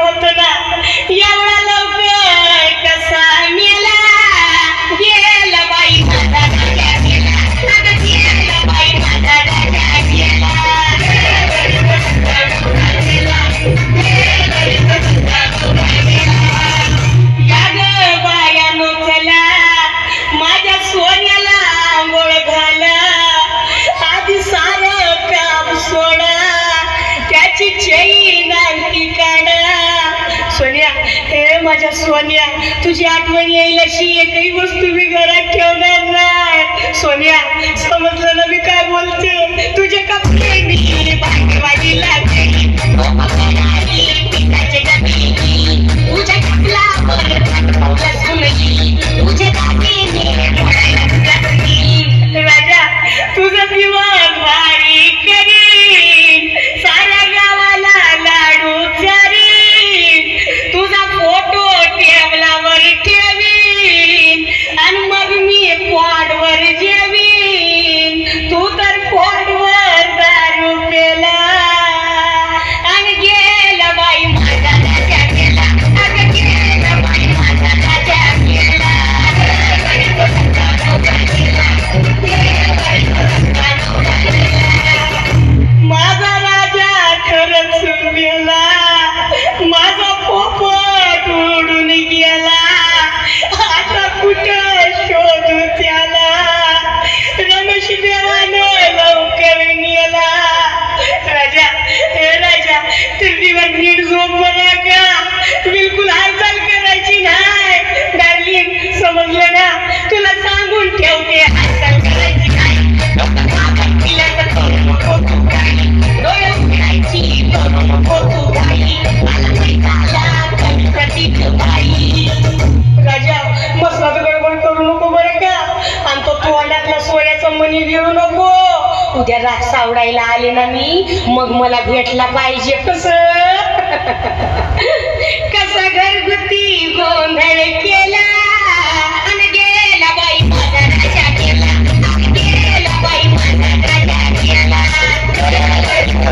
होत ना एवढा लवकर कसा मेला गेला बाई माझा राजा गेला अगं गेला बाई माझा राजा गेला या ग बायानो चला माझ्या सोन्याला आंघोळ घाला आधी सारं काम सोडा त्याची चैन आणखी काढा सोन्या हे माझ्या सोन्या तुझी आठवण येईल अशी एकही वस्तू मी घरात ठेवणार नाही सोन्या समजलं ना मी काय बोलते तुझे कपडे मी भांडवाली लागली पिठाचे डबे तुझ्या टाकला तुझे राजा तुझं दिवस भारी करीन साऱ्या गावाला लाडू चारीन तुझा फोटो टेबलावर ठेवीन आणि मग मी पॉडवर जेवीन तू तर पॉडवर दारू पेला आणि गेला बाई माझा राजा गेला अगं गेला बाई माझा राजा गेला माझा राजा खरंच गेला माझा पोपट उडून गेला आता कुठं शोधू त्याला रमेश देवानं लवकर नेला राजा हे राजा दिवस नीट झोप बघा का बिलकुल हालचाल करायची नाही डार्लिंग समजलं ना तुला सांगून ठेवते हालचाल करायची काय राजा मसला गडबड करू नको बरं का आणि तो तोंडातला सोन्याचा मणी घेऊ नको उद्या रात सावडायला आले ना मी मग मला भेटला पाहिजे कसा घरगुती गोंधळ केला आणि गेला बाई माझा राजा गेला गेला बाई माझा राजा गेला गेला